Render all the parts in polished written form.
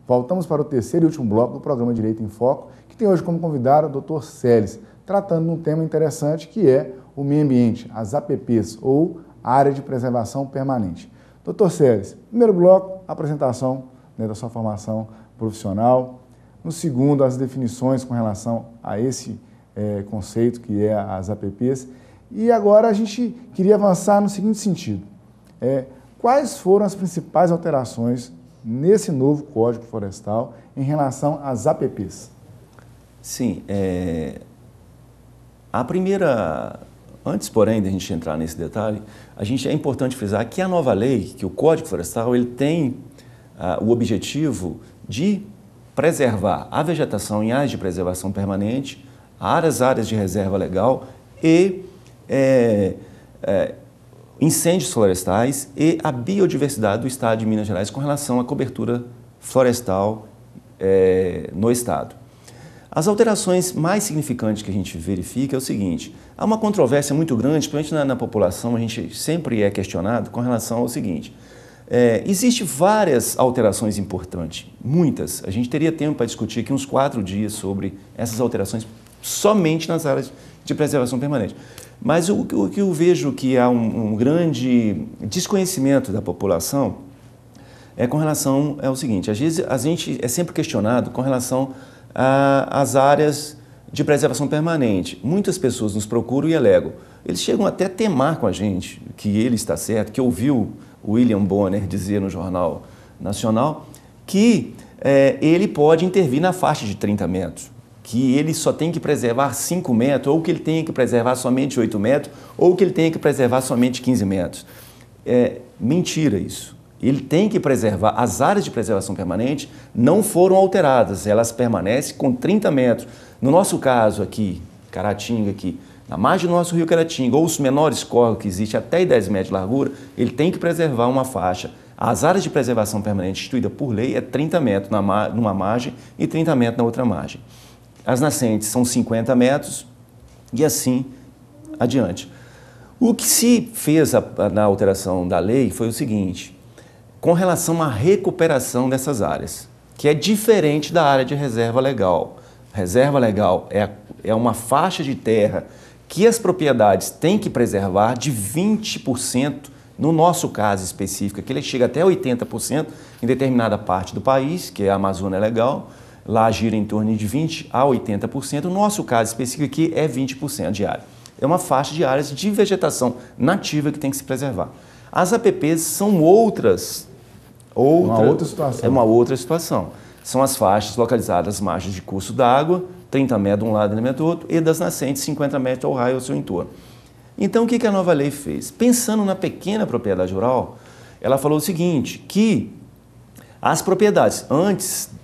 Voltamos para o terceiro e último bloco do programa Direito em Foco, que tem hoje como convidado o Dr. Celes, tratando de um tema interessante que é o meio ambiente, as APPs, ou Área de Preservação Permanente. Dr. Celes, primeiro bloco, a apresentação da sua formação profissional. No segundo, as definições com relação a esse conceito que é as APPs. E agora a gente queria avançar no seguinte sentido. Quais foram as principais alterações nesse novo Código Florestal em relação às APPs? Sim, a primeira, antes porém de a gente entrar nesse detalhe, é importante frisar que a nova lei, que o Código Florestal, ele tem o objetivo de preservar a vegetação em áreas de preservação permanente, áreas de reserva legal e incêndios florestais e a biodiversidade do estado de Minas Gerais com relação à cobertura florestal no estado. As alterações mais significantes que a gente verifica é o seguinte: há uma controvérsia muito grande, principalmente na população, a gente sempre é questionado com relação ao seguinte: existem várias alterações importantes, muitas. A gente teria tempo para discutir aqui uns 4 dias sobre essas alterações somente nas áreas de preservação permanente. Mas o que eu vejo que há um grande desconhecimento da população com relação ao seguinte: às vezes a gente é sempre questionado com relação às áreas de preservação permanente. Muitas pessoas nos procuram e alegam. Eles chegam até a temar com a gente que ele está certo, que ouviu o William Bonner dizer no Jornal Nacional que ele pode intervir na faixa de 30 metros, que ele só tem que preservar 5 metros, ou que ele tem que preservar somente 8 metros, ou que ele tem que preservar somente 15 metros. Mentira isso. Ele tem que preservar, as áreas de preservação permanente não foram alteradas, elas permanecem com 30 metros. No nosso caso aqui, Caratinga, aqui, na margem do nosso rio Caratinga, ou os menores córregos que existem até 10 metros de largura, ele tem que preservar uma faixa. As áreas de preservação permanente instituída por lei é 30 metros numa margem e 30 metros na outra margem. As nascentes são 50 metros e assim adiante. O que se fez na alteração da lei foi o seguinte: com relação à recuperação dessas áreas, que é diferente da área de reserva legal. Reserva legal é uma faixa de terra que as propriedades têm que preservar de 20%, no nosso caso específico, que ele chega até 80% em determinada parte do país, que é a Amazônia Legal. Lá gira em torno de 20% a 80%, no nosso caso específico aqui é 20% de área. É uma faixa de áreas de vegetação nativa que tem que se preservar. As APPs são uma outra situação. É uma outra situação. São as faixas localizadas às margens de curso d'água, 30 metros de um lado e 30 metros do outro, e das nascentes, 50 metros ao raio ao seu entorno. Então, o que a nova lei fez? Pensando na pequena propriedade rural, ela falou o seguinte, que as propriedades, antes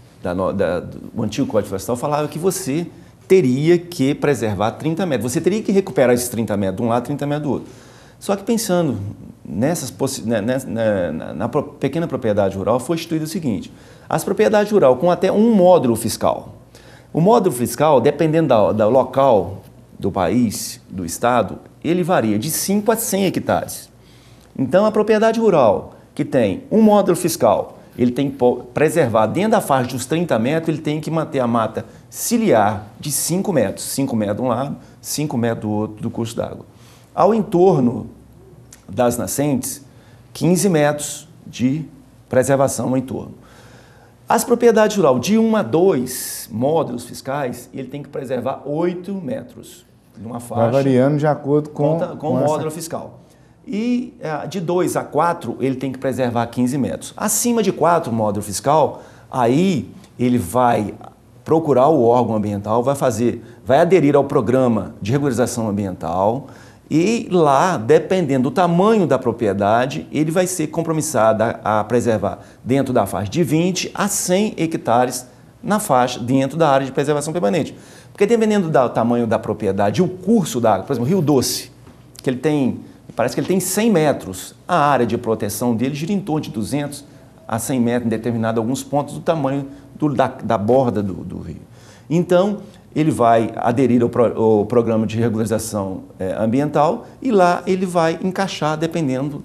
o antigo Código Florestal falava que você teria que preservar 30 metros, você teria que recuperar esses 30 metros de um lado, 30 metros do outro. Só que pensando na pequena propriedade rural, foi instituído o seguinte: as propriedades rurais com até um módulo fiscal. O módulo fiscal, dependendo do local do país, do estado, ele varia de 5 a 100 hectares. Então, a propriedade rural que tem um módulo fiscal, ele tem que preservar dentro da faixa dos 30 metros, ele tem que manter a mata ciliar de 5 metros. 5 metros de um lado, 5 metros do outro do curso d'água. Ao entorno das nascentes, 15 metros de preservação ao entorno. As propriedades rurais de 1 a 2 módulos fiscais, ele tem que preservar 8 metros. Numa faixa. Vai variando de acordo com o módulo fiscal. E de 2 a 4, ele tem que preservar 15 metros. Acima de 4 módulo fiscal, aí ele vai procurar o órgão ambiental, vai aderir ao programa de regularização ambiental e lá, dependendo do tamanho da propriedade, ele vai ser compromissado a preservar dentro da faixa de 20 a 100 hectares na faixa, dentro da área de preservação permanente. Porque dependendo do tamanho da propriedade e o curso da água, por exemplo, Rio Doce, que ele tem, parece que ele tem 100 metros, a área de proteção dele gira em torno de 200 a 100 metros, em determinado alguns pontos do tamanho da borda do rio. Então, ele vai aderir ao programa de regularização ambiental e lá ele vai encaixar dependendo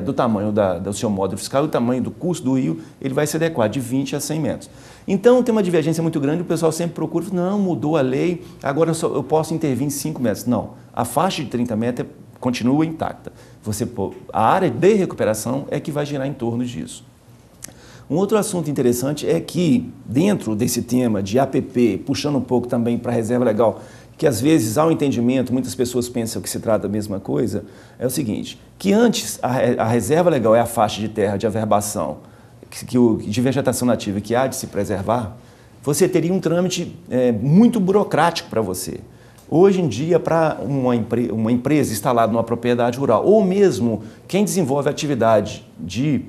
do tamanho do seu módulo fiscal, o tamanho do custo do rio, ele vai se adequar de 20 a 100 metros. Então, tem uma divergência muito grande, o pessoal sempre procura, não, mudou a lei, agora eu posso intervir em 5 metros. Não, a faixa de 30 metros continua intacta. A área de recuperação é que vai girar em torno disso. Um outro assunto interessante é que, dentro desse tema de APP, puxando um pouco também para a reserva legal, que às vezes há um entendimento, muitas pessoas pensam que se trata da mesma coisa, é o seguinte, que antes a reserva legal é a faixa de terra de averbação, de vegetação nativa que há de se preservar, você teria um trâmite muito burocrático para você. Hoje em dia, para uma empresa instalada numa propriedade rural, ou mesmo quem desenvolve atividade de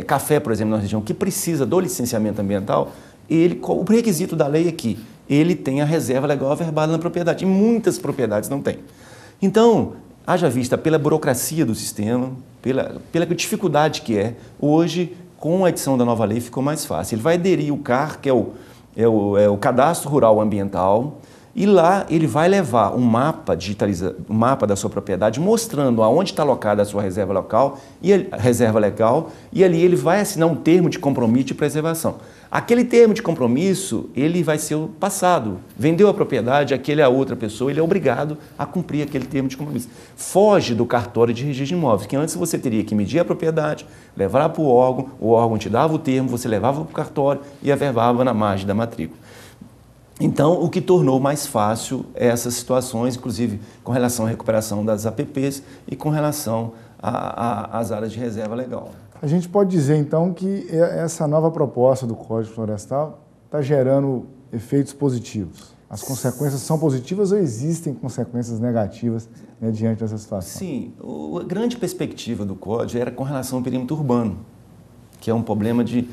café, por exemplo, na região, que precisa do licenciamento ambiental, o requisito da lei é que ele tem a reserva legal averbada na propriedade, e muitas propriedades não têm. Então, haja vista pela burocracia do sistema, pela dificuldade que hoje, com a edição da nova lei, ficou mais fácil. Ele vai aderir o CAR, que é o Cadastro Rural Ambiental, e lá ele vai levar um mapa da sua propriedade, mostrando aonde está alocada a sua reserva legal, e ali ele vai assinar um termo de compromisso de preservação. Aquele termo de compromisso, ele vai ser o passado. Vendeu a propriedade, aquele a outra pessoa, ele é obrigado a cumprir aquele termo de compromisso. Foge do cartório de registro de imóveis, que antes você teria que medir a propriedade, levar para o órgão te dava o termo, você levava para o cartório e averbava na margem da matrícula. Então, o que tornou mais fácil essas situações, inclusive com relação à recuperação das APPs e com relação às áreas de reserva legal. A gente pode dizer, então, que essa nova proposta do Código Florestal está gerando efeitos positivos. As consequências são positivas ou existem consequências negativas, né, diante dessa situação? Sim, a grande perspectiva do Código era com relação ao perímetro urbano, que é um problema de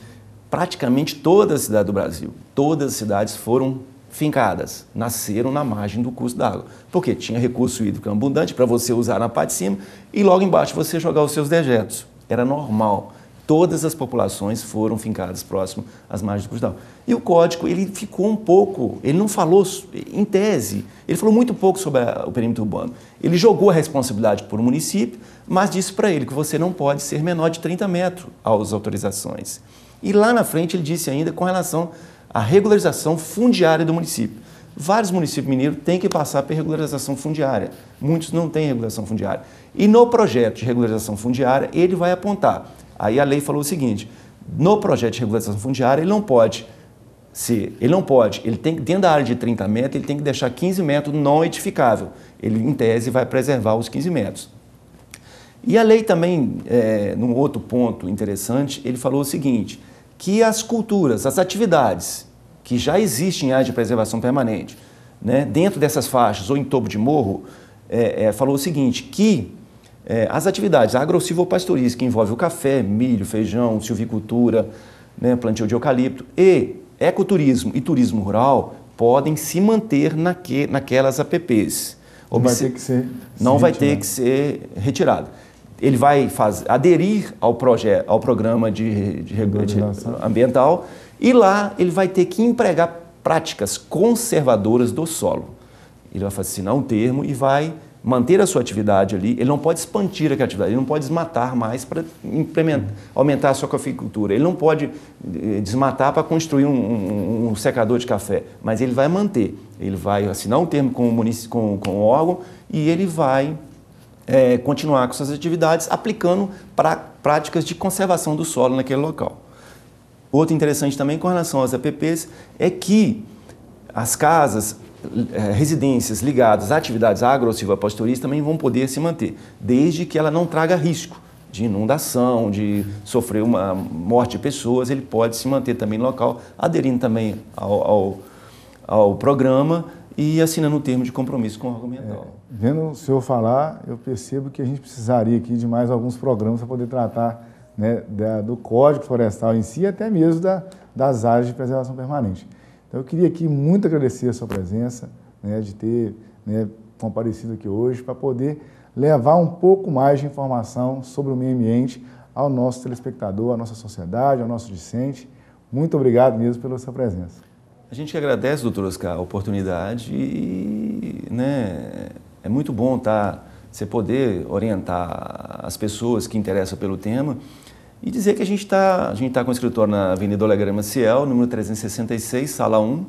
praticamente toda a cidade do Brasil. Todas as cidades foram fincadas, nasceram na margem do curso d'água, porque tinha recurso hídrico abundante para você usar na parte de cima e logo embaixo você jogar os seus dejetos. Era normal. Todas as populações foram fincadas próximo às margens do curso d'água. E o Código, ele ficou um pouco, ele não falou, em tese, ele falou muito pouco sobre o perímetro urbano. Ele jogou a responsabilidade para o município, mas disse para ele que você não pode ser menor de 30 metros às autorizações. E lá na frente ele disse ainda com relação à regularização fundiária do município. Vários municípios mineiros têm que passar por regularização fundiária. Muitos não têm regularização fundiária. E no projeto de regularização fundiária, ele vai apontar. Aí a lei falou o seguinte, no projeto de regularização fundiária, ele tem que, dentro da área de 30 metros, ele tem que deixar 15 metros não edificável. Ele, em tese, vai preservar os 15 metros. E a lei também, num outro ponto interessante, ele falou o seguinte, que as culturas, as atividades que já existem em área de preservação permanente, né, dentro dessas faixas ou em topo de morro, falou o seguinte, que as atividades agro-silvopastorícolas, que envolvem o café, milho, feijão, silvicultura, né, plantio de eucalipto, e ecoturismo e turismo rural, podem se manter naquelas APPs. Não vai ter que ser retirado. Ele vai aderir ao programa de regulação ambiental e lá ele vai ter que empregar práticas conservadoras do solo. Ele vai assinar um termo e vai manter a sua atividade ali, ele não pode expandir aquela atividade, ele não pode desmatar mais para aumentar a sua cafeicultura, ele não pode desmatar para construir um secador de café, mas ele vai manter, ele vai assinar um termo com o órgão e ele vai continuar com suas atividades aplicando práticas de conservação do solo naquele local. Outro interessante também com relação às APPs é que as casas, residências ligadas a atividades agro-silvopastorícolas também vão poder se manter, desde que ela não traga risco de inundação, de sofrer uma morte de pessoas, ele pode se manter também no local, aderindo também ao programa e assinando um termo de compromisso com o órgão ambiental. Vendo o senhor falar, eu percebo que a gente precisaria aqui de mais alguns programas para poder tratar, né, do Código Florestal em si, até mesmo das áreas de preservação permanente. Então, eu queria aqui muito agradecer a sua presença, né, de ter, né, comparecido aqui hoje, para poder levar um pouco mais de informação sobre o meio ambiente ao nosso telespectador, à nossa sociedade, ao nosso discente. Muito obrigado mesmo pela sua presença. A gente agradece, doutor Oscar, a oportunidade e, né, é muito bom estar você poder orientar as pessoas que interessam pelo tema e dizer que a gente tá com o escritório na Avenida Olegário Maciel, número 366, sala 1,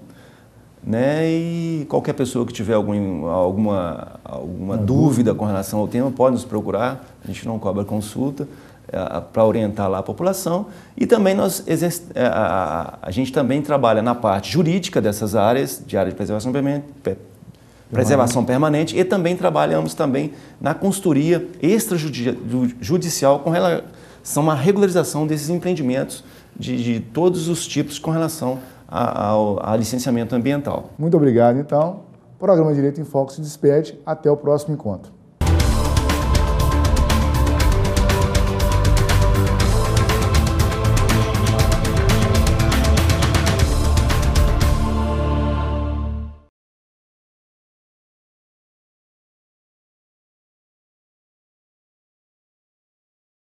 né? E qualquer pessoa que tiver alguma dúvida com relação ao tema pode nos procurar, a gente não cobra consulta para orientar lá a população. E também a gente também trabalha na parte jurídica dessas áreas, de área de preservação permanente, e também trabalhamos também na consultoria extrajudicial com relação à regularização desses empreendimentos de todos os tipos com relação a licenciamento ambiental. Muito obrigado, então. O programa Direito em Foco se despede. Até o próximo encontro.